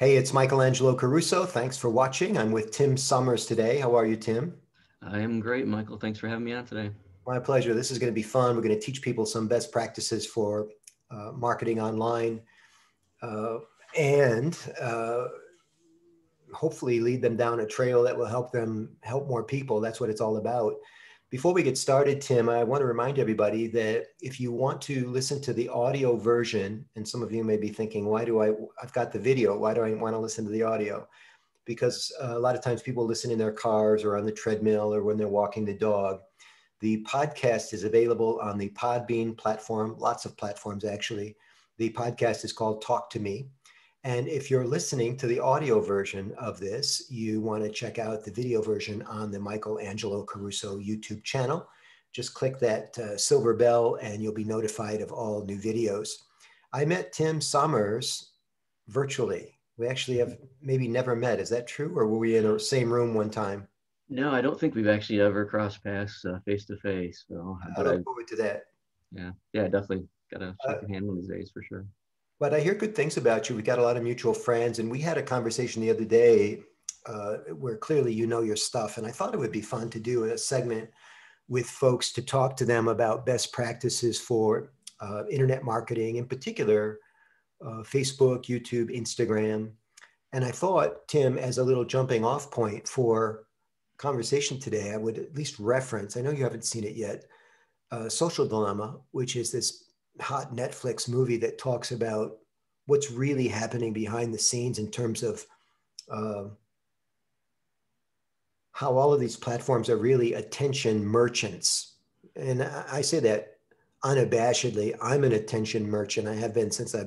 Hey, it's Michael Angelo Caruso. Thanks for watching. I'm with Tim Summers today. How are you, Tim? I am great, Michael. Thanks for having me on today. My pleasure. This is going to be fun. We're going to teach people some best practices for marketing online uh, and hopefully lead them down a trail that will help them help more people. That's what it's all about. Before we get started, Tim, I want to remind everybody that if you want to listen to the audio version, and some of you may be thinking, I've got the video, why do I want to listen to the audio? Because a lot of times people listen in their cars or on the treadmill or when they're walking the dog. The podcast is available on the Podbean platform, lots of platforms actually. The podcast is called Talk to Me. And if you're listening to the audio version of this, you want to check out the video version on the Michael Angelo Caruso YouTube channel. Just click that silver bell and you'll be notified of all new videos. I met Tim Summers virtually. We actually have maybe never met. Is that true? Or were we in the same room one time? No, I don't think we've actually ever crossed paths face to face. So, I but look forward to that. yeah, definitely gotta Uh, shake your hand one of these days for sure. but I hear good things about you. We got a lot of mutual friends, and we had a conversation the other day where clearly you know your stuff. And I thought it would be fun to do a segment with folks to talk to them about best practices for internet marketing, in particular, Facebook, YouTube, Instagram. And I thought, Tim, as a little jumping off point for conversation today, I would at least reference, I know you haven't seen it yet, Social Dilemma, which is this hot Netflix movie that talks about what's really happening behind the scenes in terms of uh, how all of these platforms are really attention merchants. And I say that unabashedly. I'm an attention merchant. I have been since I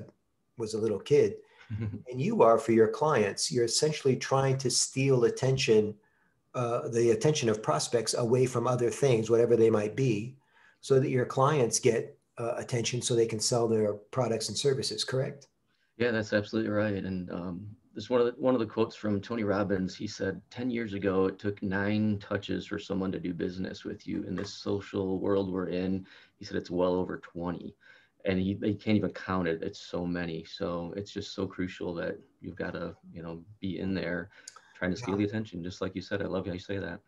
was a little kid. And you are for your clients. You're essentially trying to steal attention, the attention of prospects away from other things, whatever they might be, so that your clients get attention so they can sell their products and services, correct? Yeah, that's absolutely right. And this one of the quotes from Tony Robbins. He said, 10 years ago, it took 9 touches for someone to do business with you. In this social world we're in, he said it's well over 20, and they can't even count it. It's so many. So it's just so crucial that you've got to be in there trying to steal Yeah. the attention. Just like you said, I love how you say that.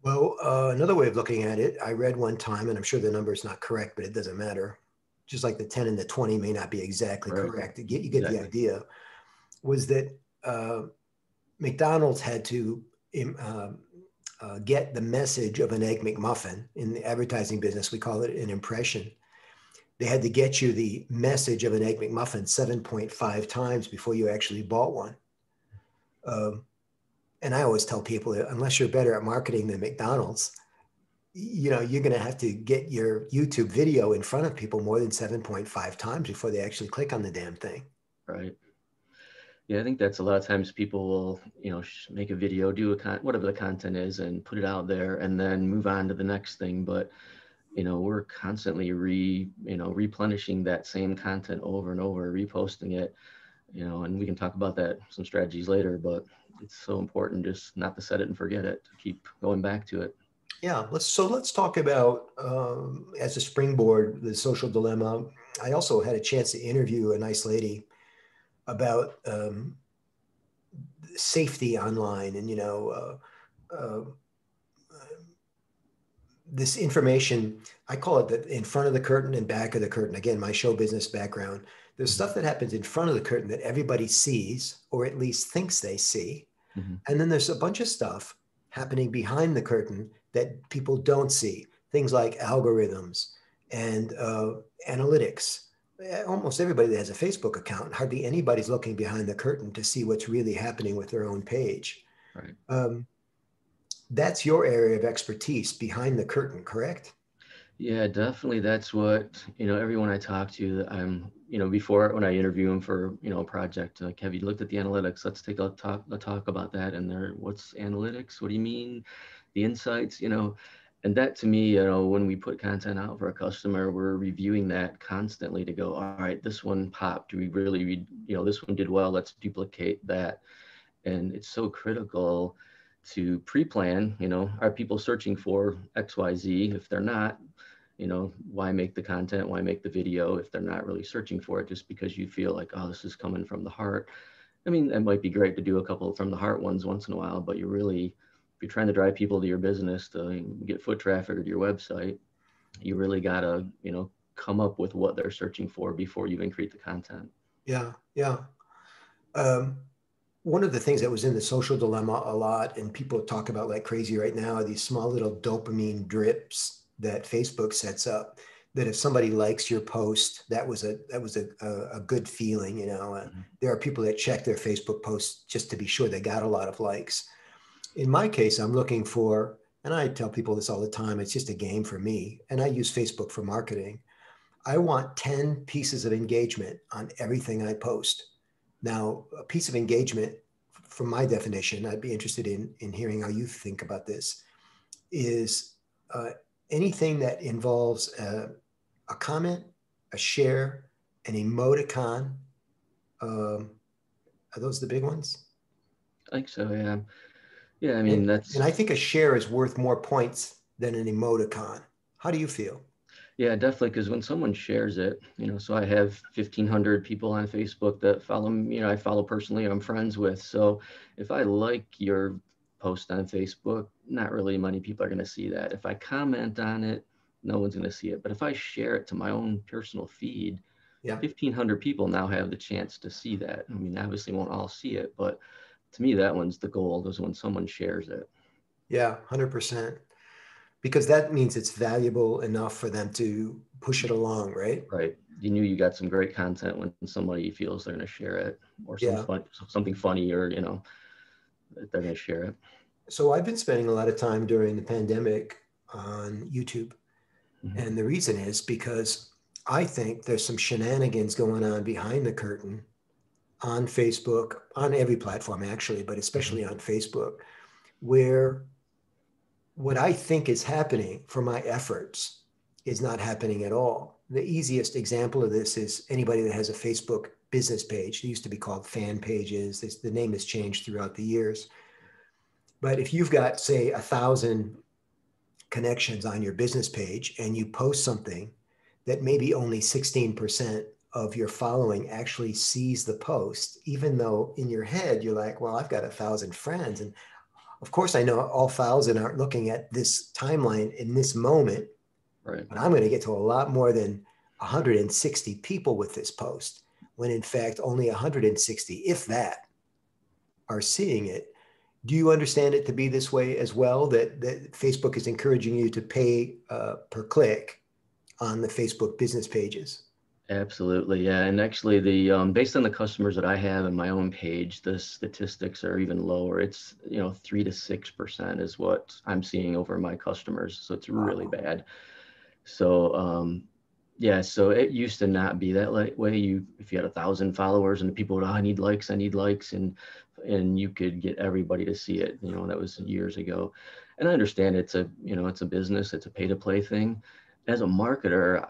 Well, another way of looking at it, I read one time, and I'm sure the number is not correct, but it doesn't matter. Just like the 10 and the 20 may not be exactly Right. correct. You get the Exactly. idea. Was that McDonald's had to um, get the message of an Egg McMuffin. In the advertising business, we call it an impression. They had to get you the message of an Egg McMuffin 7.5 times before you actually bought one. Um, and I always tell people that unless you're better at marketing than McDonald's, you're going to have to get your YouTube video in front of people more than 7.5 times before they actually click on the damn thing. Right. Yeah, I think that's a lot of times people will, make a video, do whatever the content is, and put it out there, and then move on to the next thing. But we're constantly replenishing that same content over and over, reposting it, and we can talk about that some strategies later. But it's so important just not to set it and forget it, to keep going back to it. Yeah, let's talk about as a springboard the social dilemma. I also had a chance to interview a nice lady about safety online, and this information. I call it the in front of the curtain and back of the curtain. Again, my show business background. There's Mhm. stuff that happens in front of the curtain that everybody sees, or at least thinks they see, Mhm. and then there's a bunch of stuff happening behind the curtain that people don't see. Things like algorithms and analytics. Almost everybody that has a Facebook account, hardly anybody's looking behind the curtain to see what's really happening with their own page. Right. Um, that's your area of expertise, behind the curtain, correct? Yeah, definitely. That's what, everyone I talk to, before when I interview them for, a project, like, have you looked at the analytics? Let's take a talk about that. And they're, what's analytics? What do you mean? The insights, and that to me, when we put content out for a customer, we're reviewing that constantly to go, all right, this one popped. Do we really read, this one did well. Let's duplicate that. And it's so critical to pre-plan, are people searching for XYZ? If they're not, why make the content, why make the video if they're not really searching for it, just because you feel like, oh, this is coming from the heart. I mean, it might be great to do a couple from the heart ones once in a while, but if you're trying to drive people to your business to get foot traffic to your website, you really gotta, come up with what they're searching for before you even create the content. Yeah, yeah. Um, One of the things that was in the social dilemma a lot, and people talk about like crazy right now, are these small little dopamine drips that Facebook sets up. That if somebody likes your post, that was a good feeling. Mhm. There are people that check their Facebook posts just to be sure they got a lot of likes. In my case, I'm looking for, and I tell people this all the time, it's just a game for me, and I use Facebook for marketing. I want 10 pieces of engagement on everything I post. Now, a piece of engagement, from my definition, I'd be interested in hearing how you think about this, is uh, anything that involves a comment, a share, an emoticon. Um, are those the big ones? I think so, yeah. Yeah, I mean, And I think a share is worth more points than an emoticon. How do you feel? yeah, definitely. Because when someone shares it, so I have 1,500 people on Facebook that follow me, I follow personally, I'm friends with. So if I like your post on Facebook, not really many people are going to see that. If I comment on it, no one's going to see it. But if I share it to my own personal feed, Yeah, 1,500 people now have the chance to see that. I mean, obviously won't all see it, but to me, that one's the goal, is when someone shares it. yeah, 100%. Because that means it's valuable enough for them to push it along, right? Right. You knew you got some great content when somebody feels they're going to share it, or Yeah. something funny, or, that they're going to share it. So I've been spending a lot of time during the pandemic on YouTube. Mhm. And the reason is because I think there's some shenanigans going on behind the curtain on Facebook, on every platform actually, but Mhm. especially on Facebook, where what I think is happening for my efforts is not happening at all. The easiest example of this is anybody that has a Facebook business page. It used to be called fan pages. The name has changed throughout the years. But if you've got, say, 1,000 connections on your business page and you post something that maybe only 16% of your following actually sees the post, even though in your head you're like, well, I've got 1,000 friends. And of course, I know all 1,000 aren't looking at this timeline in this moment, Right. but I'm going to get to a lot more than 160 people with this post, when in fact only 160, if that, are seeing it. Do you understand it to be this way as well, that Facebook is encouraging you to pay per click on the Facebook business pages? Absolutely. Yeah. And actually, based on the customers that I have in my own page, the statistics are even lower. It's, 3 to 6% is what I'm seeing over my customers. So it's really Wow. bad. So, yeah, so it used to not be that way. If you had 1,000 followers and people would, I need likes, and you could get everybody to see it. That was years ago. And I understand it's a business, it's a pay to play thing. As a marketer,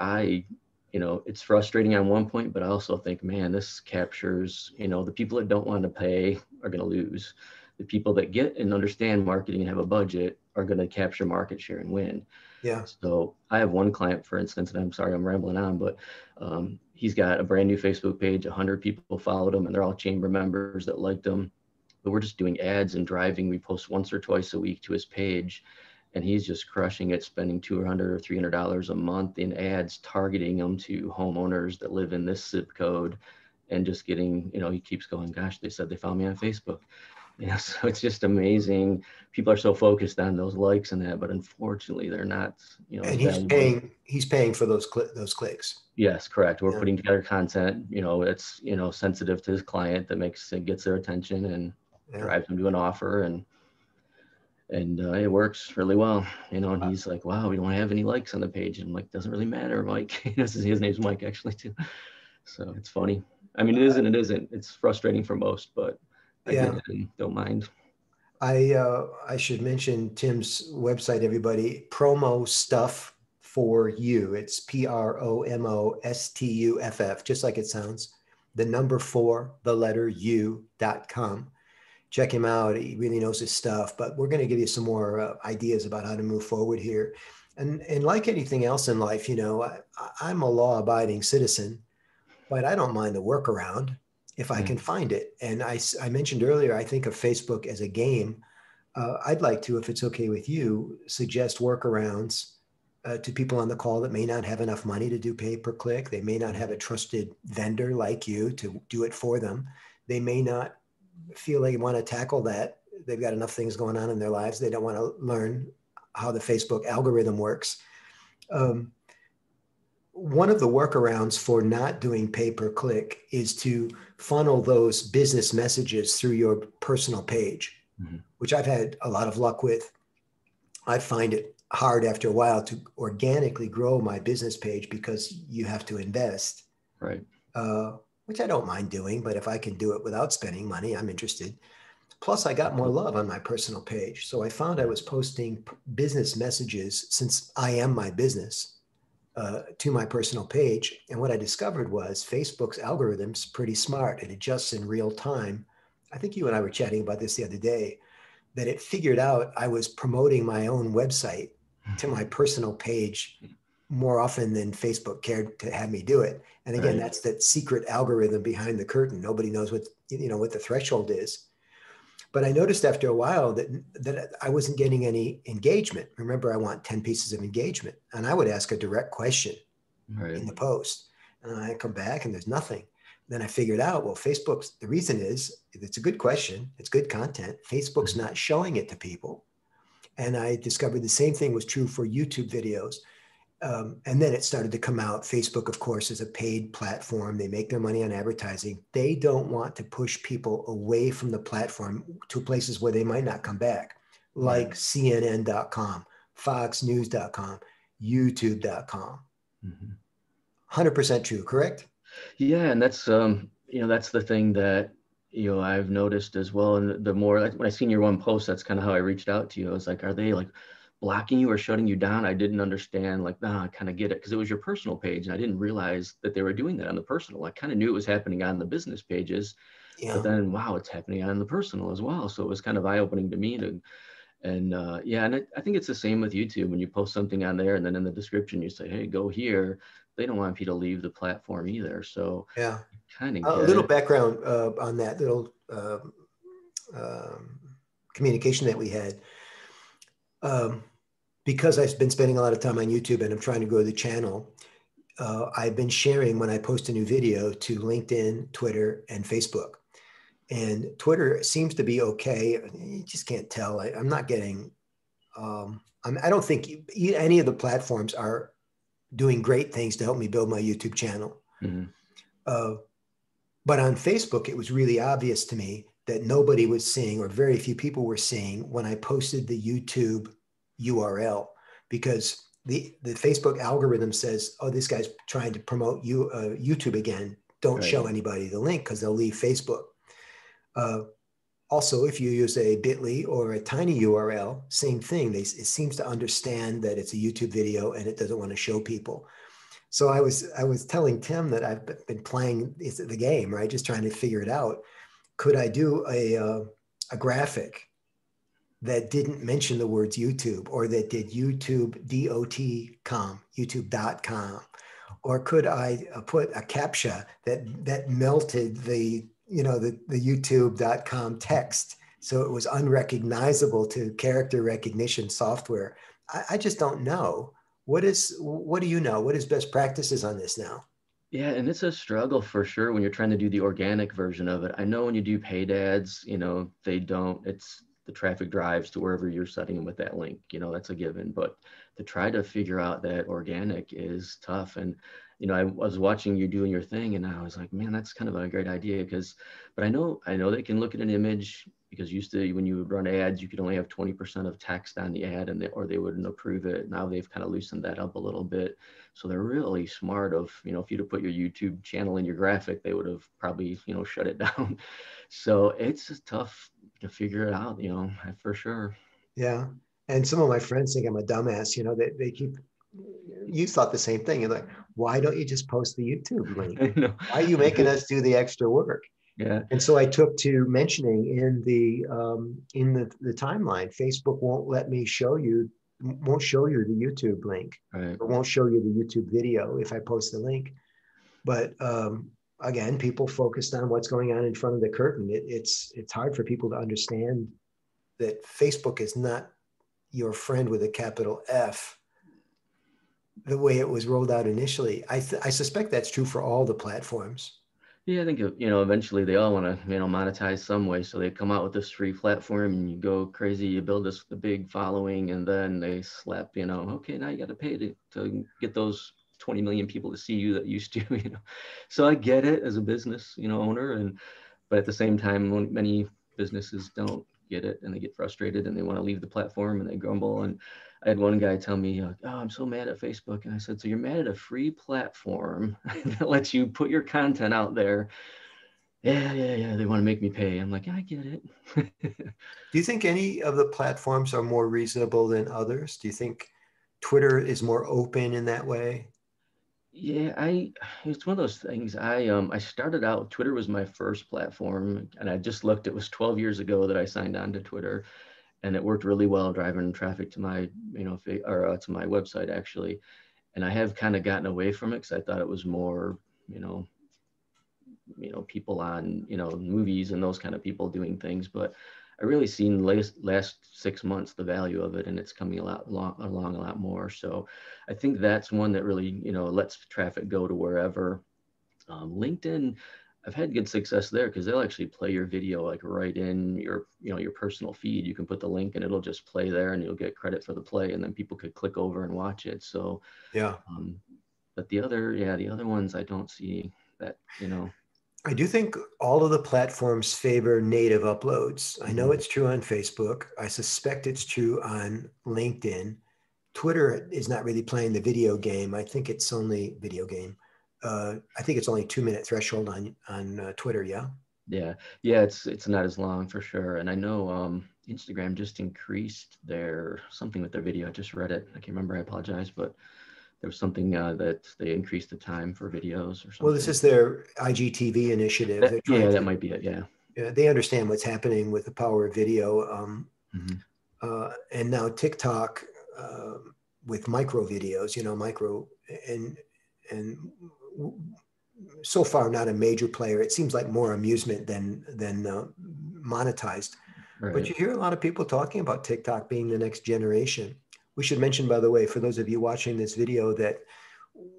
it's frustrating on one point, but I also think, man, this captures, the people that don't want to pay are going to lose. The people that get and understand marketing and have a budget are going to capture market share and win. Yeah. So I have one client, for instance, and I'm sorry I'm rambling on, but he's got a brand new Facebook page. 100 people followed him, and they're all chamber members that liked him. But we're just doing ads and driving. We post once or twice a week to his page, and he's just crushing it, spending $200 or $300 a month in ads, targeting them to homeowners that live in this zip code, and just getting, he keeps going, gosh, they said they found me on Facebook. So it's just amazing. People are so focused on those likes and that, but unfortunately, they're not, as And valuable. he's paying for those clicks. Yes, correct. We're Yeah. putting together content, it's, sensitive to his client, that gets their attention and Yeah. drives them to an offer, and it works really well, and Uh, he's like, wow, we don't have any likes on the page. And I'm like, doesn't really matter, Mike. His name's Mike actually too. So it's funny. I mean, it isn't. It's frustrating for most, but I get yeah. it and don't mind. I should mention Tim's website, everybody. Promo Stuff for You. It's PROMOSTUFF, just like it sounds. The number four, the letter U.com. Check him out. He really knows his stuff. But we're going to give you some more ideas about how to move forward here. And like anything else in life, I'm a law-abiding citizen, but I don't mind the workaround. if I can find it. And I mentioned earlier, I think of Facebook as a game. I'd like to, if it's okay with you, suggest workarounds to people on the call that may not have enough money to do pay-per-click. They may not have a trusted vendor like you to do it for them. They may not feel they want to tackle that. They've got enough things going on in their lives. They don't want to learn how the Facebook algorithm works. One of the workarounds for not doing pay-per-click is to funnel those business messages through your personal page, which I've had a lot of luck with. I find it hard after a while to organically grow my business page because you have to invest, Right. Which I don't mind doing, but if I can do it without spending money, I'm interested. Plus, I got more love on my personal page. So I found I was posting business messages, since I am my business, to my personal page. And what I discovered was Facebook's algorithm's pretty smart. It adjusts in real time. I think you and I were chatting about this the other day, that it figured out I was promoting my own website to my personal page more often than Facebook cared to have me do it. And again, Right. that's that secret algorithm behind the curtain. Nobody knows what the threshold is. But I noticed after a while that I wasn't getting any engagement. Remember, I want 10 pieces of engagement. And I would ask a direct question in the post. And I come back and there's nothing. Then I figured out, well, the reason is, it's a good question. It's good content. Facebook's not showing it to people. And I discovered the same thing was true for YouTube videos. And then it started to come out. Facebook, of course, is a paid platform. They make their money on advertising. They don't want to push people away from the platform to places where they might not come back, like CNN.com, FoxNews.com, YouTube.com. 100% true, correct? Yeah, and that's that's the thing that I've noticed as well. And the more when I seen your one post, that's kind of how I reached out to you. I was like, are they like blocking you or shutting you down? I didn't understand. Like, nah, I kind of get it, because it was your personal page, and I didn't realize that they were doing that on the personal. I kind of knew it was happening on the business pages, but then wow, it's happening on the personal as well. So it was kind of eye-opening to me to. And I think it's the same with YouTube. When you post something on there and then in the description you say, hey, go here, they don't want people to leave the platform either. So Yeah. kind of A get little it. background on that little communication that we had. Because I've been spending a lot of time on YouTube and I'm trying to grow the channel, I've been sharing when I post a new video to LinkedIn, Twitter, and Facebook. And Twitter seems to be okay. You just can't tell. I'm not getting, I don't think any of the platforms are doing great things to help me build my YouTube channel. But on Facebook, it was really obvious to me that nobody was seeing, or very few people were seeing, when I posted the YouTube URL, because the Facebook algorithm says, oh, this guy's trying to promote YouTube again. Don't show anybody the link because they'll leave Facebook. Also, if you use a bit.ly or a tiny URL, same thing. It seems to understand that it's a YouTube video and it doesn't want to show people. So I was telling Tim that I've been playing the game, right? Just trying to figure it out. Could I do a graphic that didn't mention the words YouTube, or that did YouTube.com, YouTube.com? Or could I put a CAPTCHA that melted the YouTube.com text so it was unrecognizable to character recognition software? I just don't know. What do you know? What is best practices on this now? Yeah, and it's a struggle for sure when you're trying to do the organic version of it. I know when you do paid ads, it's the traffic drives to wherever you're setting them with that link, that's a given. But to try to figure out that organic is tough. And, I was watching you doing your thing and I was like, man, that's kind of a great idea. But I know they can look at an image, because used to, when you would run ads, you could only have 20% of text on the ad or they wouldn't approve it. Now they've kind of loosened that up a little bit. So they're really smart of, if you'd have put your YouTube channel in your graphic, they would have probably, shut it down. So it's just tough to figure it out, for sure. Yeah. And some of my friends think I'm a dumbass, they keep, you thought the same thing. You're like, why don't you just post the YouTube link? Why are you making us do the extra work? Yeah. And so I took to mentioning in the timeline, Facebook won't show you the YouTube link, Right. or won't show you the YouTube video if I post the link. But again, people focused on what's going on in front of the curtain. It's hard for people to understand that Facebook is not your friend with a capital F the way it was rolled out initially. I suspect that's true for all the platforms. Yeah, I think, eventually they all want to, monetize some way. So they come out with this free platform and you go crazy, you build the big following, and then they slap, okay, now you got to pay to get those 20 million people to see you that used to, So I get it as a business, owner, but at the same time, when many businesses don't get it and they get frustrated and they want to leave the platform and they grumble. And I had one guy tell me, oh, I'm so mad at Facebook. And I said, so you're mad at a free platform that lets you put your content out there? Yeah. They want to make me pay. I'm like, I get it. Do you think any of the platforms are more reasonable than others? Do you think Twitter is more open in that way? Yeah, it's one of those things. I started out, Twitter was my first platform, and I just looked, it was 12 years ago that I signed on to Twitter, and it worked really well driving traffic to my, to my website actually. And I have kind of gotten away from it because I thought it was more, people on, movies and those kind of people doing things. But I really seen last 6 months the value of it, and it's coming along a lot more. So I think that's one that really, lets traffic go to wherever. LinkedIn, I've had good success there because they'll actually play your video like right in your, your personal feed. You can put the link and it'll just play there, and you'll get credit for the play, and then people could click over and watch it. So, Yeah. But the other ones I don't see that, I do think all of the platforms favor native uploads. I know it's true on Facebook. I suspect it's true on LinkedIn. Twitter is not really playing the video game. I think it's only video game. I think it's only 2-minute threshold on Twitter. Yeah. Yeah, it's not as long for sure. And I know Instagram just increased their something with their video. I just read it. I can't remember. I apologize, but there was something that they increased the time for videos or something. Well, this is their IGTV initiative. They're trying that might be it. Yeah. They understand what's happening with the power of video. And now TikTok with micro videos, and so far not a major player. It seems like more amusement than monetized. Right. But you hear a lot of people talking about TikTok being the next generation. We should mention, by the way, for those of you watching this video, that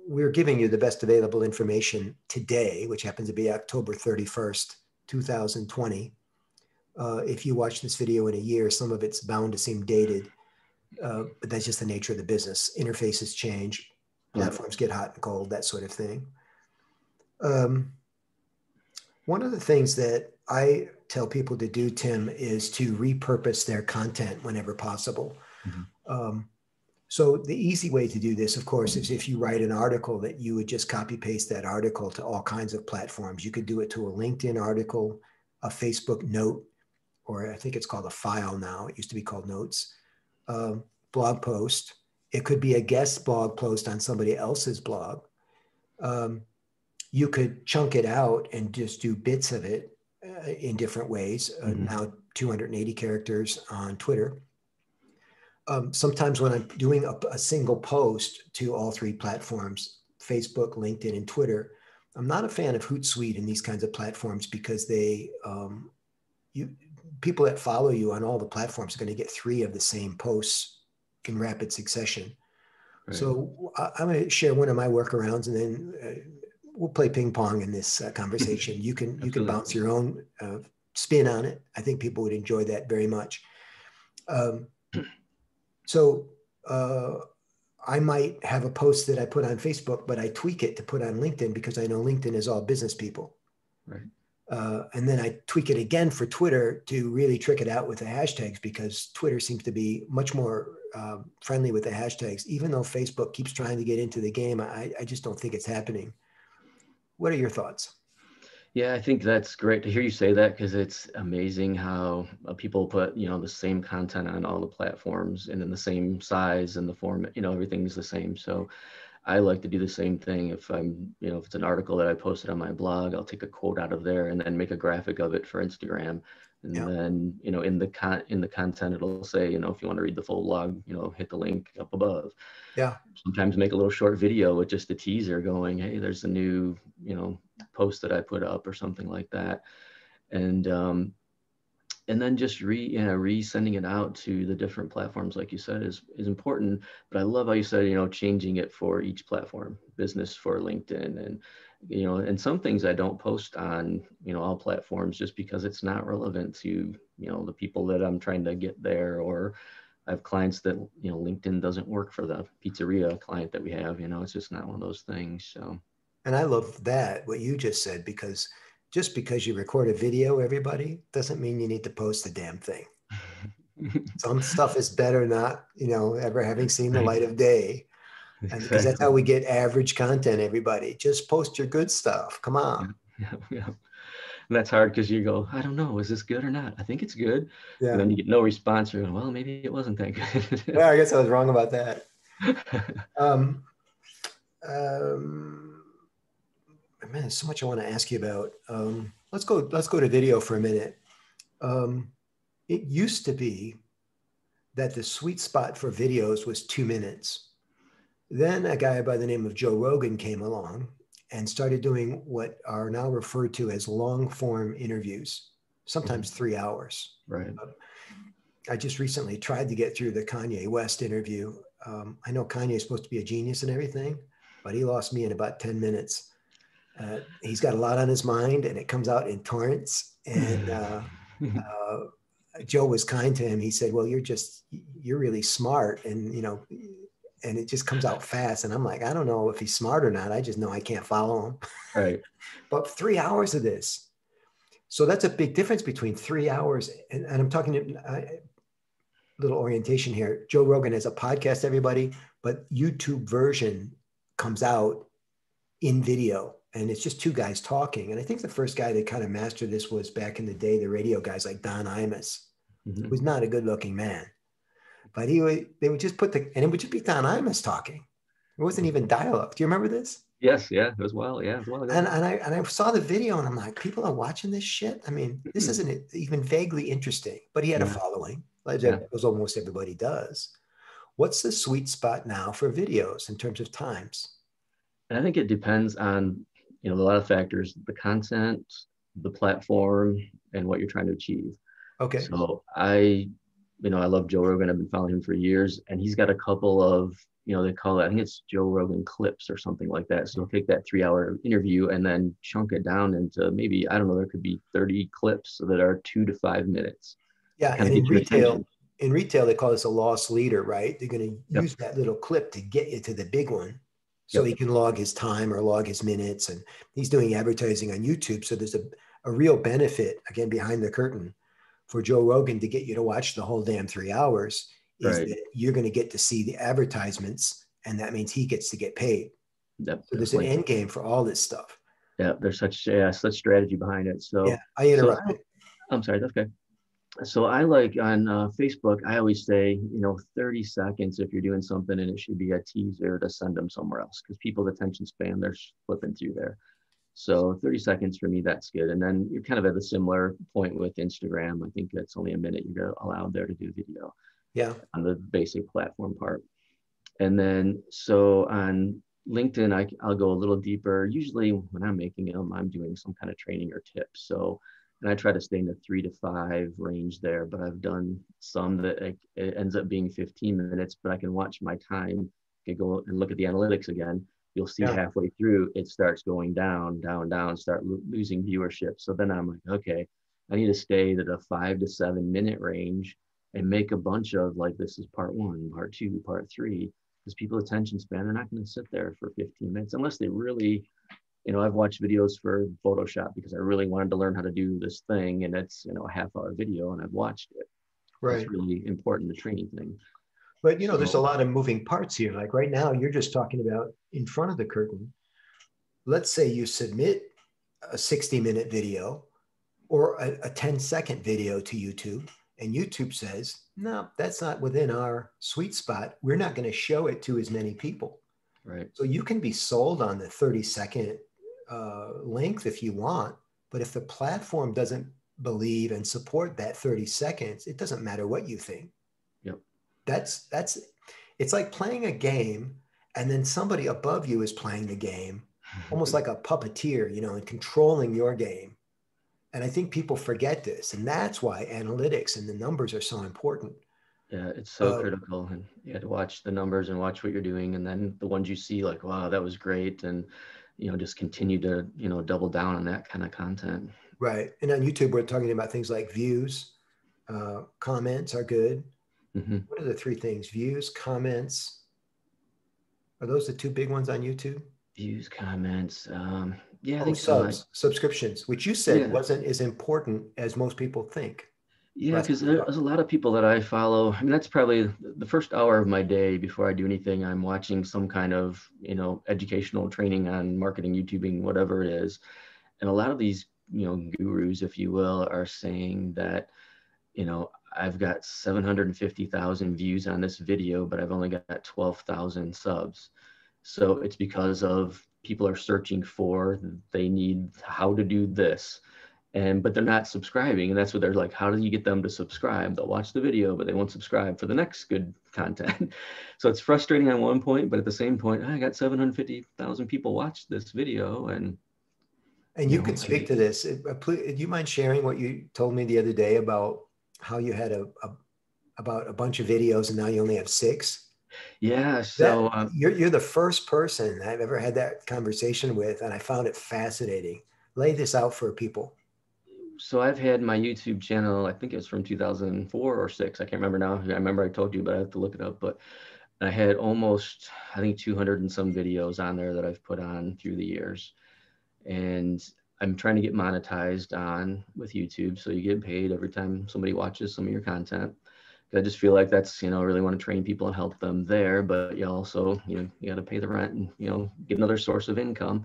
we're giving you the best available information today, which happens to be October 31st, 2020. If you watch this video in a year, some of it's bound to seem dated, but that's just the nature of the business. Interfaces change, platforms get hot and cold, that sort of thing. One of the things that I tell people to do, Tim, is to repurpose their content whenever possible. So the easy way to do this, of course, is if you write an article that you would just copy paste that article to all kinds of platforms. You could do it to a LinkedIn article, a Facebook note, or I think it's called a file now. It used to be called notes, blog post. It could be a guest blog post on somebody else's blog. You could chunk it out and just do bits of it in different ways. Now 280 characters on Twitter. Sometimes when I'm doing a single post to all three platforms, Facebook, LinkedIn, and Twitter, I'm not a fan of Hootsuite and these kinds of platforms because people that follow you on all the platforms are going to get 3 of the same posts in rapid succession. Right. So I'm going to share one of my workarounds, and then we'll play ping pong in this conversation. You can bounce your own spin on it. I think people would enjoy that very much. So I might have a post that I put on Facebook, but I tweak it to put on LinkedIn because I know LinkedIn is all business people. Right. And then I tweak it again for Twitter to really trick it out with the hashtags, because Twitter seems to be much more friendly with the hashtags. Even though Facebook keeps trying to get into the game, I just don't think it's happening. What are your thoughts? Yeah, I think that's great to hear you say that, because it's amazing how people put, the same content on all the platforms and in the same size and the format, everything's the same. So I like to do the same thing. If I'm, if it's an article that I posted on my blog, I'll take a quote out of there and then make a graphic of it for Instagram. And Yeah. then, in the content, it'll say, if you want to read the full blog, hit the link up above. Yeah. Sometimes make a little short video with just a teaser going, hey, there's a new, post that I put up or something like that. And then just re-sending it out to the different platforms, like you said, is important. But I love how you said, changing it for each platform, business for LinkedIn, and some things I don't post on, all platforms just because it's not relevant to, the people that I'm trying to get there. Or I have clients that, LinkedIn doesn't work for the pizzeria client that we have, it's just not one of those things. So. And I love that, what you just said, because just because you record a video, everybody, doesn't mean you need to post the damn thing. Some stuff is better not, ever having seen the Right. light of day. And because that's Exactly. how we get average content, everybody. Just post your good stuff. Come on. Yeah. And that's hard because you go, I don't know, is this good or not? I think it's good. And Yeah. then you get no response. You're going, well, maybe it wasn't that good. Yeah, I guess I was wrong about that. Um, um, Man, there's so much I want to ask you about. Let's go to video for a minute. It used to be that the sweet spot for videos was 2 minutes. Then a guy by the name of Joe Rogan came along and started doing what are now referred to as long form interviews, sometimes 3 hours. Right. I just recently tried to get through the Kanye West interview. I know Kanye is supposed to be a genius and everything, but he lost me in about 10 minutes. He's got a lot on his mind, and it comes out in torrents. And Joe was kind to him. He said, well, you're really smart. And it just comes out fast. And I'm like, I don't know if he's smart or not. I just know I can't follow him. Right. But 3 hours of this. So that's a big difference between 3 hours. And I'm talking little orientation here. Joe Rogan has a podcast, everybody, but YouTube version comes out in video. And it's just two guys talking. And I think the first guy that kind of mastered this was back in the day, the radio guys like Don Imus, Mm-hmm. who's not a good looking man. But they would just and it would just be Don Imus talking. It wasn't even dialogue. Do you remember this? Yes. Yeah. It was well. Yeah. It was well ago. And I saw the video and I'm like, people are watching this shit. I mean, this isn't even vaguely interesting, but he had a following, as almost everybody does. What's the sweet spot now for videos in terms of times? And I think it depends on, a lot of factors, the content, the platform, and what you're trying to achieve. Okay. So I love Joe Rogan. I've been following him for years, and he's got a couple of, they call it, I think it's Joe Rogan clips or something like that. So he'll take that 3-hour interview and then chunk it down into maybe, I don't know, there could be 30 clips that are 2 to 5 minutes. Yeah. Kind And of get your attention. in retail, they call this a loss leader, right? They're going to use that little clip to get you to the big one. So he can log his time or log his minutes. And he's doing advertising on YouTube. So there's a real benefit, again, behind the curtain for Joe Rogan to get you to watch the whole damn 3 hours is that you're going to get to see the advertisements. And that means he gets to get paid. Yep, So there's an end game for all this stuff. Yeah, there's such strategy behind it. So yeah, I interrupted. I'm sorry, that's okay. So I like on Facebook, I always say, 30 seconds if you're doing something, and it should be a teaser to send them somewhere else, because people's attention span, they're flipping through there. So 30 seconds for me, that's good. And then you're kind of at a similar point with Instagram. I think it's only a minute you're allowed there to do video. Yeah. On the basic platform part. And then, so on LinkedIn, I'll go a little deeper. Usually when I'm making them, I'm doing some kind of training or tips. So, and I try to stay in the 3 to 5 range there, but I've done some that it ends up being 15 minutes, but I can watch my time. I can go and look at the analytics again. You'll see halfway through, it starts going down, start losing viewership. So then I'm like, okay, I need to stay at a 5 to 7 minute range and make a bunch of, like, this is part 1, part 2, part 3, because people's attention span, they're not going to sit there for 15 minutes unless they really, I've watched videos for Photoshop because I really wanted to learn how to do this thing, and it's, a half-hour video, and I've watched it. Right. That's really important, the training thing. But, there's a lot of moving parts here. Like right now, you're just talking about in front of the curtain. Let's say you submit a 60-minute video or a 10-second video to YouTube, and YouTube says, no, that's not within our sweet spot. We're not going to show it to as many people. Right. So you can be sold on the 30-second length if you want, but if the platform doesn't believe and support that 30 seconds, it doesn't matter what you think. Yep. That's it's like playing a game and then somebody above you is playing the game, almost like a puppeteer, and controlling your game. And I think people forget this, and that's why analytics and the numbers are so important. Yeah, it's so critical, and you had to watch the numbers and watch what you're doing, and then the ones you see, like, wow, that was great, and just continue to double down on that kind of content. Right. And on YouTube, we're talking about things like views, comments are good. Mm-hmm. What are the three things? Views, comments. Are those the two big ones on YouTube? Views, comments. Yeah, I Oh, think so. subscriptions, which you said Yeah. wasn't as important as most people think. Yeah, because there's a lot of people that I follow. I mean, that's probably the first hour of my day before I do anything. I'm watching some kind of, educational training on marketing, YouTubing, whatever it is. And a lot of these, gurus, if you will, are saying that, I've got 750,000 views on this video, but I've only got 12,000 subs. So it's because of people are searching for, they need how to do this. But they're not subscribing, and that's what they're like, how do you get them to subscribe? They'll watch the video, but they won't subscribe for the next good content. So it's frustrating on one point, but at the same point, I got 750,000 people watch this video. And you can speak to this. Please, do you mind sharing what you told me the other day about how you had about a bunch of videos and now you only have 6? Yeah, so you're the first person I've ever had that conversation with, and I found it fascinating. Lay this out for people. So I've had my YouTube channel, I think it was from 2004 or 6. I can't remember now. I remember I told you, but I have to look it up. But I had almost, I think, 200 and some videos on there that I've put on through the years. And I'm trying to get monetized on with YouTube. So you get paid every time somebody watches some of your content. I just feel like that's, really want to train people and help them there. But you also, you got to pay the rent and, get another source of income.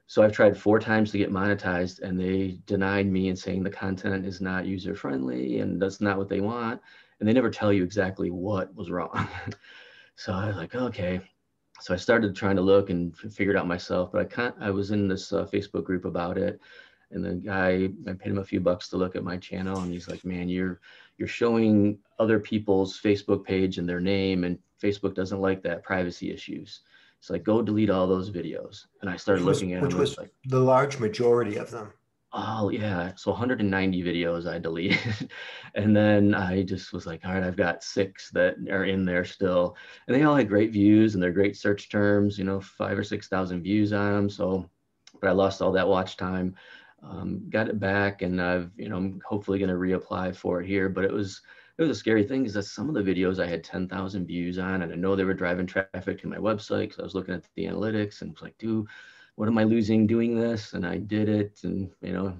So I've tried 4 times to get monetized, and they denied me and saying the content is not user friendly and that's not what they want. And they never tell you exactly what was wrong. So I was like, okay. So I started trying to look and figure it out myself, but I was in this Facebook group about it. And the guy, I paid him a few bucks to look at my channel, and he's like, man, you're showing other people's Facebook page and their name, and Facebook doesn't like that, privacy issues. It's like, go delete all those videos. And I started looking at them. Which was like the large majority of them. Oh yeah. So 190 videos I deleted. And then I just was like, all right, I've got 6 that are in there still. And they all had great views and they're great search terms, 5,000 or 6,000 views on them. So, but I lost all that watch time. Got it back, and I'm hopefully going to reapply for it here. But it was a scary thing, is that some of the videos I had 10,000 views on, and I know they were driving traffic to my website because I was looking at the analytics and was like, dude, what am I losing doing this? And I did it, and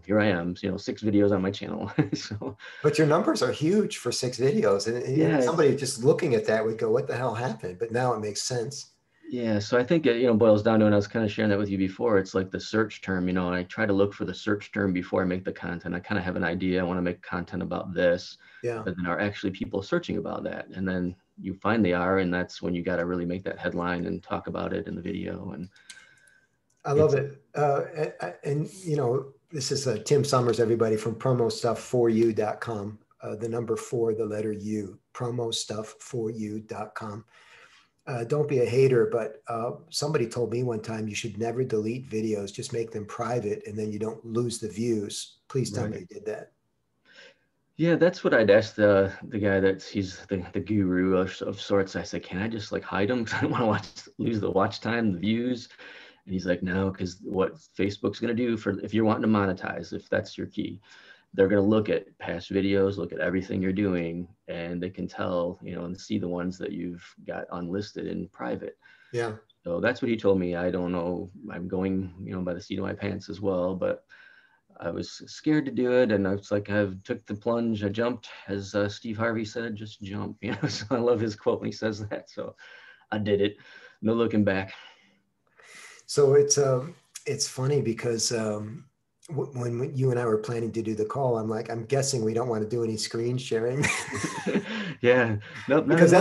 here I am, 6 videos on my channel. So, but your numbers are huge for 6 videos, and yeah, somebody just looking at that would go, what the hell happened? But now it makes sense. Yeah, so I think it, boils down to, and I was kind of sharing that with you before, it's like the search term, and I try to look for the search term before I make the content. I kind of have an idea, I want to make content about this, Yeah. but then are actually people searching about that? And then you find they are, and that's when you got to really make that headline and talk about it in the video. And I love it. And this is Tim Summers, everybody, from promostuff4u.com. The number 4, the letter U, promostuff4u.com. Don't be a hater, but somebody told me one time you should never delete videos, just make them private, and then you don't lose the views. Please tell me you did that. Yeah, that's what I'd ask the guy he's the guru of sorts. I said, can I just like hide them? Because I don't want to lose the watch time, the views. And he's like, no, because what Facebook's going to do if you're wanting to monetize, if that's your key, they're going to look at past videos, look at everything you're doing, and they can tell, and see the ones that you've got unlisted in private. Yeah. So that's what he told me. I don't know. I'm going, by the seat of my pants as well, but I was scared to do it. And I was like, I took the plunge. I jumped, as Steve Harvey said, just jump. So I love his quote when he says that. So I did it. No looking back. So it's funny because when you and I were planning to do the call, I'm like, I'm guessing we don't want to do any screen sharing. Yeah, nope, Because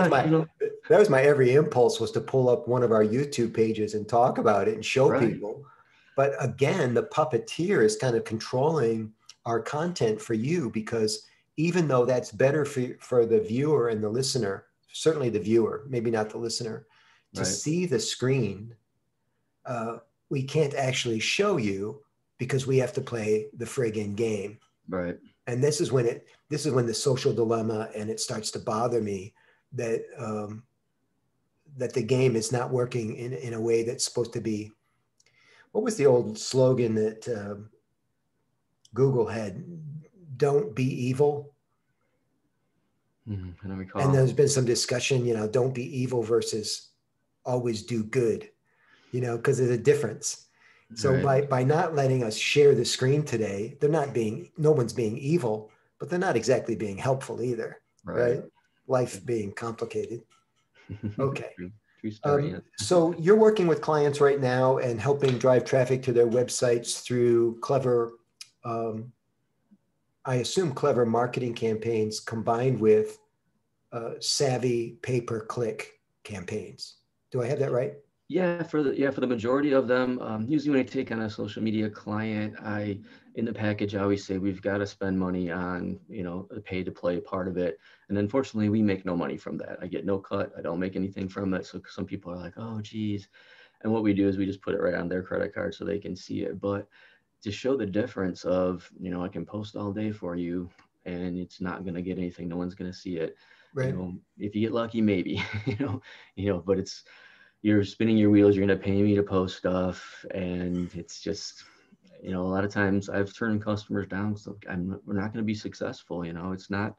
That was my every impulse, was to pull up one of our YouTube pages and talk about it and show Right, people. But again, the puppeteer is kind of controlling our content for you, because even though that's better for the viewer and the listener, certainly the viewer, maybe not the listener, to right, see the screen, uh, we can't actually show you because we have to play the friggin' game. right, And this is when the social dilemma, and it starts to bother me that that the game is not working in a way that's supposed to be. What was the old slogan that Google had? Don't be evil. I don't And recall. there's been some discussion, don't be evil versus always do good, because there's a difference. So Right, by not letting us share the screen today, no one's being evil, but they're not exactly being helpful either, right. right? Life being complicated. Okay. True, true story. Yeah. So you're working with clients right now and helping drive traffic to their websites through clever, um, I assume clever marketing campaigns combined with savvy pay-per-click campaigns. Do I have that right? For the majority of them, usually when I take on a social media client, in the package I always say we've got to spend money on the pay to play part of it, and unfortunately we make no money from that. I get no cut. I don't make anything from it. So some people are like, oh geez, and what we do is we just put it right on their credit card so they can see it. But to show the difference of I can post all day for you and it's not going to get anything. No one's going to see it. Right. If you get lucky, maybe. But you're spinning your wheels, you're going to pay me to post stuff. And it's just, a lot of times I've turned customers down. So we're not going to be successful. It's not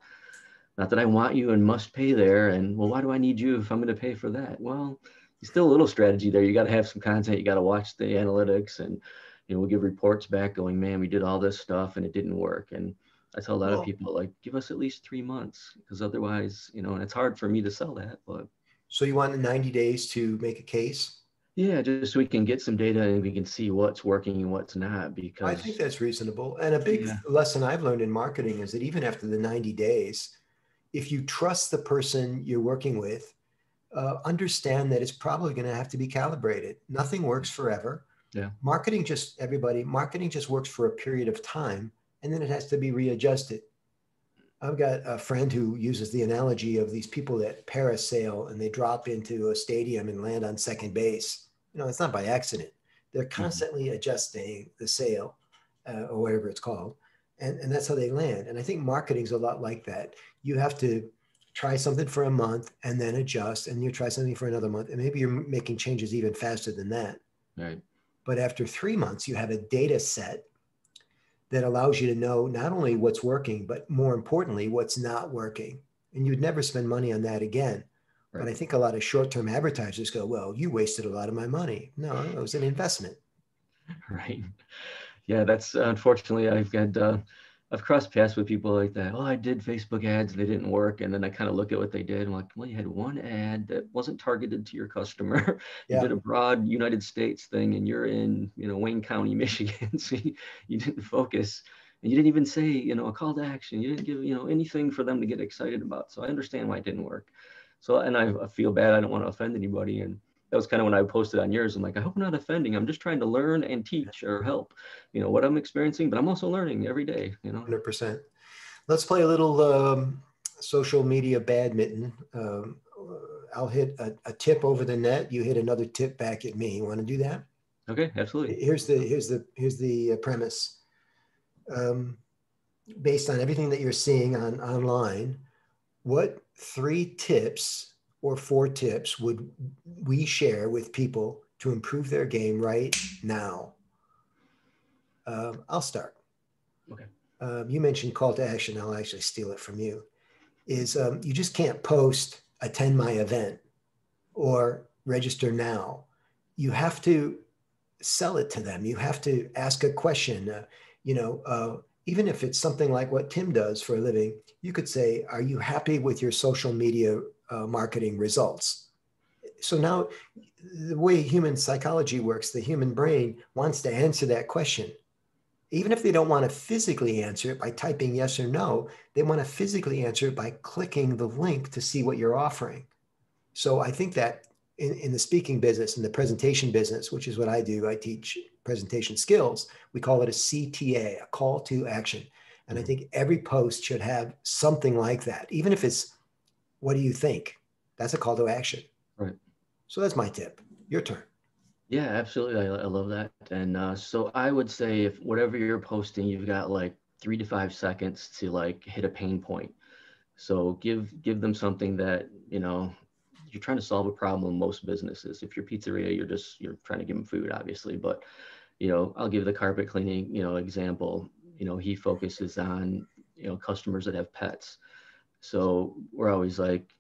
that I want you and must pay there. And well, why do I need you if I'm going to pay for that? Well, there's still a little strategy there. You got to have some content. You got to watch the analytics, and, we'll give reports back going, man, we did all this stuff and it didn't work. And I tell a lot of Well, people, like, give us at least 3 months, because otherwise, and it's hard for me to sell that, but so you want 90 days to make a case? yeah, just so we can get some data and we can see what's working and what's not, I think because that's reasonable. And a big yeah, lesson I've learned in marketing is that even after the 90 days, if you trust the person you're working with, understand that it's probably going to have to be calibrated. Nothing works forever. yeah, Marketing just works for a period of time, and then it has to be readjusted. I've got a friend who uses the analogy of these people that parasail and they drop into a stadium and land on second base. It's not by accident. They're mhm, constantly adjusting the sail, or whatever it's called. And that's how they land. And I think marketing's a lot like that. You have to try something for a month and then adjust, and you try something for another month. And maybe you're making changes even faster than that. right, But after 3 months, you have a data set that allows you to know not only what's working, but more importantly, what's not working. And you'd never spend money on that again. But right, I think a lot of short-term advertisers go, well, you wasted a lot of my money. No, it was an investment. right. Yeah, that's unfortunately I've crossed paths with people like that. Oh, I did Facebook ads, they didn't work, and then I kind of look at what they did. I'm like, well, you had one ad that wasn't targeted to your customer. You Yeah. did a broad United States thing, and you're in Wayne County, Michigan, so you didn't focus, and you didn't even say a call to action. You didn't give anything for them to get excited about. So I understand why it didn't work. So and I feel bad. I don't want to offend anybody, and that was kind of when I posted on yours. I'm like, I hope I'm not offending. I'm just trying to learn and teach or help, what I'm experiencing, but I'm also learning every day. 100%. Let's play a little social media badminton. I'll hit a tip over the net. You hit another tip back at me. You want to do that? Okay, absolutely. Here's the premise. Um, Based on everything that you're seeing online, what 3 tips or 4 tips would we share with people to improve their game right now? I'll start. Okay. You mentioned call to action. I'll actually steal it from you. Is you just can't post attend my event or register now. You have to sell it to them. You have to ask a question. Even if it's something like what Tim does for a living, you could say, are you happy with your social media marketing results? So now, the way human psychology works, the human brain wants to answer that question. Even if they don't want to physically answer it by typing yes or no, they want to physically answer it by clicking the link to see what you're offering. So I think that in the speaking business, in the presentation business, which is what I do, I teach presentation skills. We call it a CTA, a call to action. And I think every post should have something like that, even if it's, what do you think? That's a call to action. Right. So that's my tip. Your turn. Yeah, absolutely. I love that. And so I would say if whatever you're posting, you've got like 3 to 5 seconds to like hit a pain point. So give them something that, you're trying to solve a problem in most businesses. If you're pizzeria, you're trying to give them food, obviously. But, I'll give the carpet cleaning, example. He focuses on, customers that have pets. So we're always like,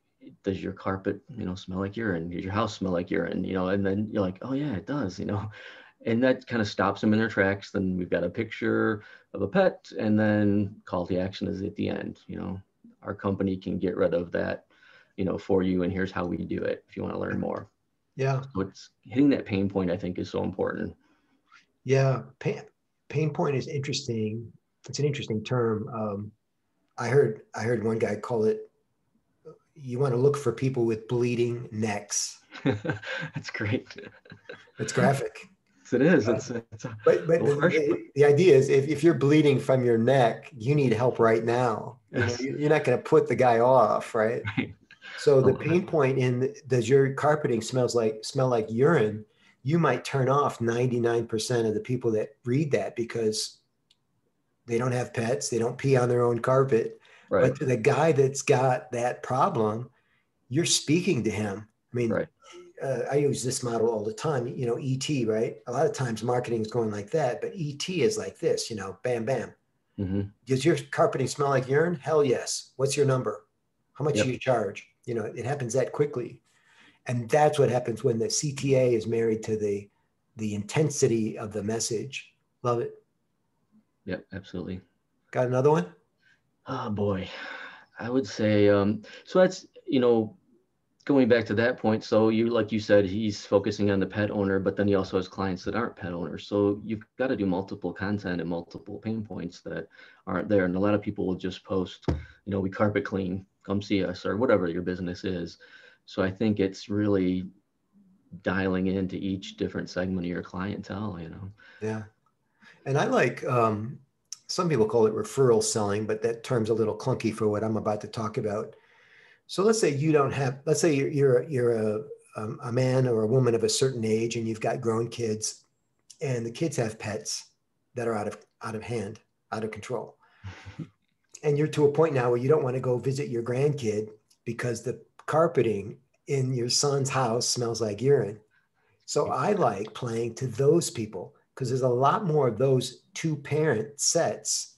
does your carpet, smell like urine? Does your house smell like urine? And then you're like, oh yeah, it does, and that kind of stops them in their tracks. Then we've got a picture of a pet, and then call to action is at the end. Our company can get rid of that, for you, and here's how we do it if you want to learn more. Yeah. So it's hitting that pain point, I think, is so important. Yeah. Pain point is interesting. It's an interesting term. I heard one guy call it, you want to look for people with bleeding necks. That's great. It's graphic. It is. But harsh. the idea is if you're bleeding from your neck, you need help right now. Yes. You're not going to put the guy off, right? Right. So the pain point in, does your carpeting smell like urine? You might turn off 99% of the people that read that because they don't have pets, they don't pee on their own carpet. Right. But to the guy that's got that problem, you're speaking to him. I mean, Right. I use this model all the time, ET, right? A lot of times marketing is going like that, but ET is like this, bam, bam. Mm-hmm. Does your carpeting smell like urine? Hell yes. What's your number? How much Yep. do you charge? It happens that quickly. And that's what happens when the CTA is married to the intensity of the message. Love it. Yep, absolutely. Got another one? Oh boy. I would say, so that's, going back to that point. So like you said, he's focusing on the pet owner, but then he also has clients that aren't pet owners. So you've got to do multiple content and multiple pain points that aren't there. And a lot of people will just post, we carpet clean, come see us, or whatever your business is. So I think it's really dialing into each different segment of your clientele, Yeah. And I like, some people call it referral selling, but that term's a little clunky for what I'm about to talk about. So let's say let's say you're a man or a woman of a certain age and you've got grown kids and the kids have pets that are out of hand, out of control. And you're to a point now where you don't want to go visit your grandkid because the carpeting in your son's house smells like urine. So I like playing to those people because there's a lot more of those two parent sets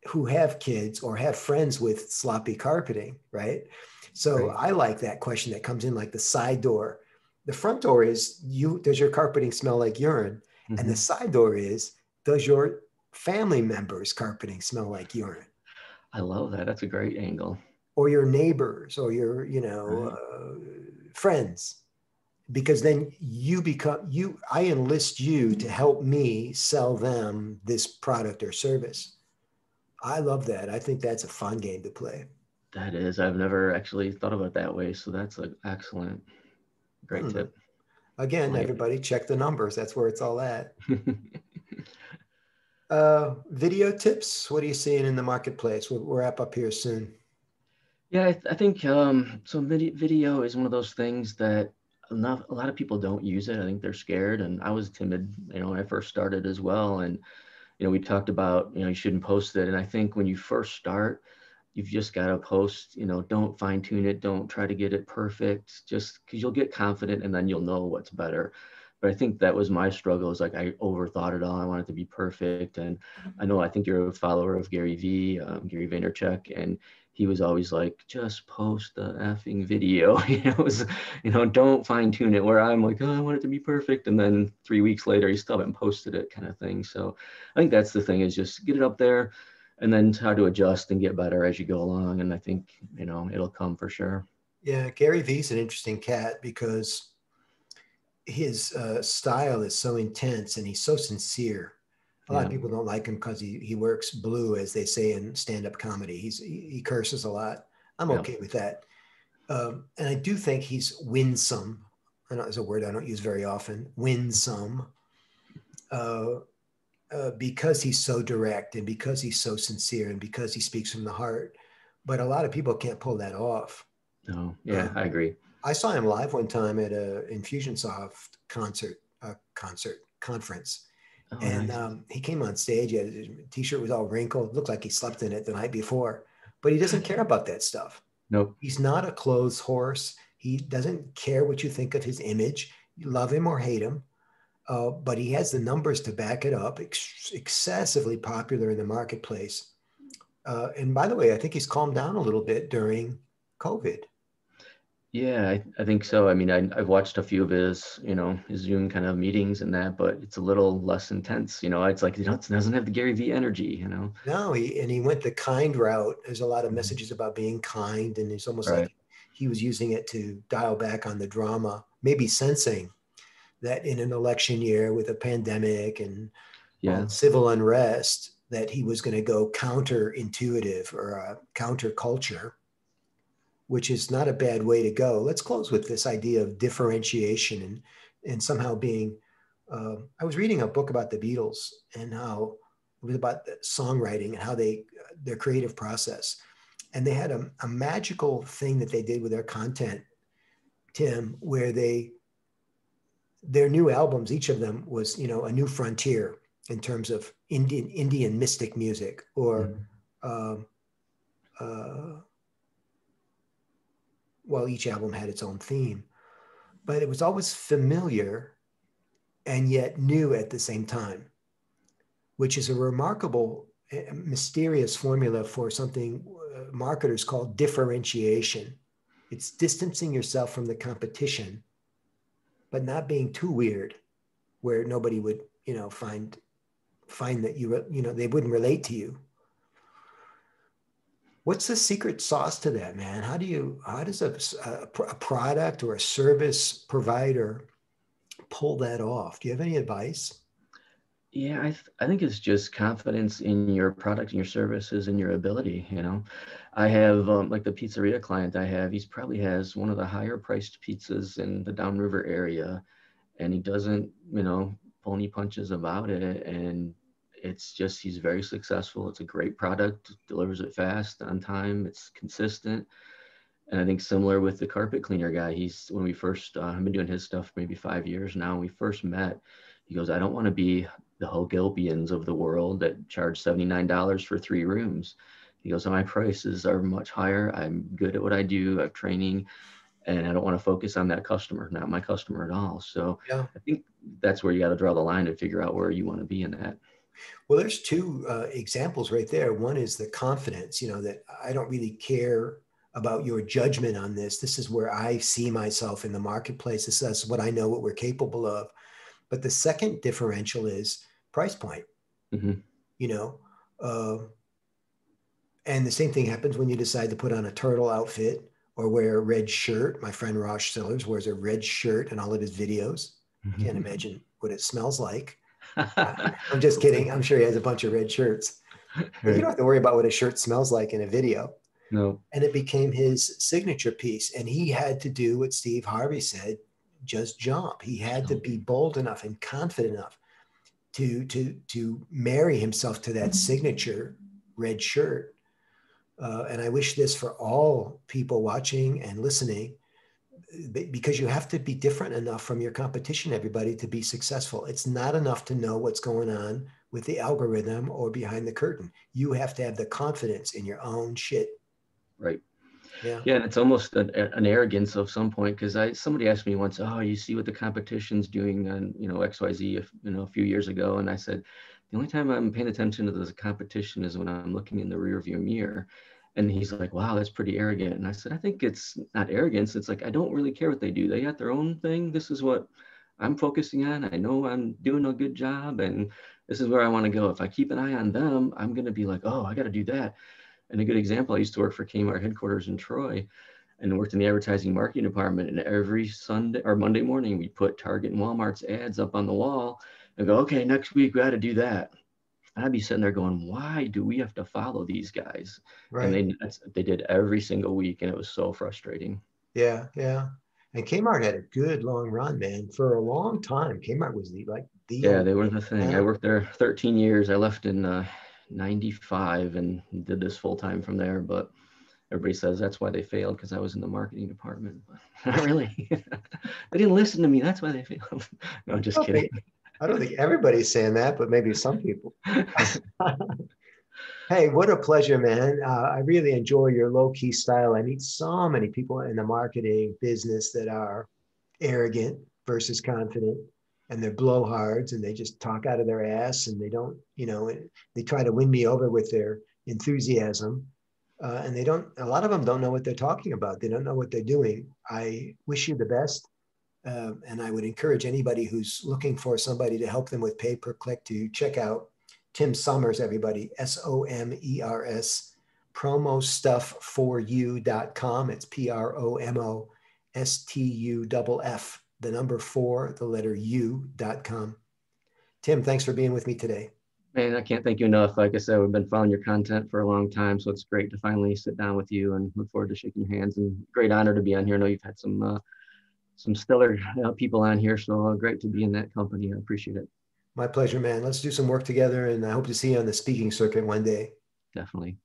who have kids or have friends with sloppy carpeting, right? So Right. I like that question that comes in like the side door. The front door is, does your carpeting smell like urine? And the Mm-hmm. side door is, does your family members' carpeting smell like urine? I love that. That's a great angle. Or your neighbors or your, Right. friends? Because then I enlist you to help me sell them this product or service. I love that. I think that's a fun game to play. That is, I've never actually thought about it that way. So that's an excellent, great Hmm. tip. Again, Like everybody check the numbers. That's where it's all at. it. Video tips. What are you seeing in the marketplace? We'll wrap up here soon. Yeah, I think so. Video is one of those things that a lot of people don't use it. I think they're scared, and I was timid, when I first started as well. And we talked about, you shouldn't post it. And I think when you first start, you've just got to post. Don't fine tune it. Don't try to get it perfect. Just because you'll get confident, and then you'll know what's better. But I think that was my struggle. Is like I overthought it all. I wanted it to be perfect. And I think you're a follower of Gary Vaynerchuk, and he was always like, just post the effing video. It was, don't fine tune it. Where I'm like, oh, I want it to be perfect, and then 3 weeks later, you still haven't posted it, kind of thing. So I think that's the thing, is just get it up there, and then try to adjust and get better as you go along. And I think it'll come for sure. Yeah, Gary V's an interesting cat because his style is so intense and he's so sincere. A lot of Yeah. people don't like him because he works blue, as they say in stand-up comedy. He curses a lot. I'm Yeah. okay with that. And I do think he's winsome. I know it's a word I don't use very often. Winsome, uh, because he's so direct and because he's so sincere and because he speaks from the heart. But a lot of people can't pull that off. No, yeah, Um, I agree. I saw him live one time at a Infusionsoft conference, Oh, and nice. he came on stage. His t-shirt was all wrinkled, looked like he slept in it the night before. But he doesn't care about that stuff. Nope. He's not a clothes horse. He doesn't care what you think of his image. You love him or hate him, but he has the numbers to back it up. Excessively popular in the marketplace. And by the way, I think he's calmed down a little bit during COVID. Yeah, I think so. I mean, I've watched a few of his, his Zoom kind of meetings and that, but it's a little less intense. It's like, it doesn't have the Gary V energy. No, he went the kind route. There's a lot of Mhm. messages about being kind, and it's almost Right. like he was using it to dial back on the drama, maybe sensing that in an election year with a pandemic and all Yeah. the civil unrest, that he was going to go counterintuitive or counterculture, which is not a bad way to go. Let's close with this idea of differentiation and somehow being. I was reading a book about the Beatles and how it was about songwriting and how their creative process, and they had a magical thing that they did with their content, Tim, where their new albums, each of them was a new frontier in terms of Indian mystic music or Mhm. um, uh, well, each album had its own theme, but it was always familiar and yet new at the same time, which is a remarkable, mysterious formula for something marketers call differentiation. It's distancing yourself from the competition, but not being too weird, where nobody would, find that they wouldn't relate to you. What's the secret sauce to that, man? How does a product or a service provider pull that off? Do you have any advice? Yeah, I think it's just confidence in your product and your services and your ability. I have like the pizzeria client I have, he's probably has one of the higher priced pizzas in the downriver area, and he doesn't, pull any punches about it. And it's just, he's very successful. It's a great product, delivers it fast, on time, it's consistent. And I think similar with the carpet cleaner guy, when we first, I've been doing his stuff maybe 5 years now. When we first met, he goes, I don't want to be the Hogelpians of the world that charge $79 for 3 rooms. He goes, my prices are much higher. I'm good at what I do. I have training, and I don't want to focus on that customer, not my customer at all. So Yeah. I think that's where you got to draw the line and figure out where you want to be in that. Well, there's two examples right there. One is the confidence, that I don't really care about your judgment on this. This is where I see myself in the marketplace. This is what I know, what we're capable of. But the second differential is price point, Hmm. you know. Uh, and the same thing happens when you decide to put on a turtle outfit or wear a red shirt. My friend Rosh Sillars wears a red shirt in all of his videos. Can't imagine what it smells like. I'm just kidding. I'm sure he has a bunch of red shirts. But you Right. don't have to worry about what a shirt smells like in a video. No. And it became his signature piece. And he had to do what Steve Harvey said, just jump. He had to be bold enough and confident enough to marry himself to that signature red shirt. And I wish this for all people watching and listening, because you have to be different enough from your competition, everybody, to be successful. It's not enough to know what's going on with the algorithm or behind the curtain. You have to have the confidence in your own shit. Right. Yeah. Yeah, and it's almost an arrogance of some point, because somebody asked me once, oh, you see what the competition's doing on XYZ, a few years ago, and I said, the only time I'm paying attention to the competition is when I'm looking in the rearview mirror. And he's like, wow, that's pretty arrogant. And I said, I think it's not arrogance. It's like, I don't really care what they do. They got their own thing. This is what I'm focusing on. I know I'm doing a good job, and this is where I want to go. If I keep an eye on them, I'm going to be like, oh, I got to do that. And a good example, I used to work for Kmart headquarters in Troy and worked in the advertising marketing department. And every Sunday or Monday morning, we put Target and Walmart's ads up on the wall and go, okay, next week we got to do that. And I'd be sitting there going, why do we have to follow these guys? And Right. they did every single week, and it was so frustrating. Yeah, yeah. And Kmart had a good long run, man. For a long time, Kmart was the Yeah, only they were thing the in thing. I town. worked there 13 years. I left in 95 and did this full time from there. But everybody says that's why they failed because I was in the marketing department. But not really. They didn't listen to me. That's why they failed. No, I just don't kidding. think I don't think everybody's saying that, but maybe some people. Hey, what a pleasure, man. I really enjoy your low key style. I meet so many people in the marketing business that are arrogant versus confident, and they're blowhards and they just talk out of their ass and they don't, they try to win me over with their enthusiasm. And a lot of them don't know what they're talking about. They don't know what they're doing. I wish you the best. And I would encourage anybody who's looking for somebody to help them with pay per click to check out Tim Summers, everybody, SOMERS, promostuff4u.com. It's PROMOSTUFF, the number four, the letter U.com. Tim, thanks for being with me today. Man, I can't thank you enough. Like I said, we've been following your content for a long time, so it's great to finally sit down with you and look forward to shaking your hands. And great honor to be on here. I know you've had some stellar people on here, so great to be in that company. I appreciate it. My pleasure, man. Let's do some work together, and I hope to see you on the speaking circuit one day. Definitely.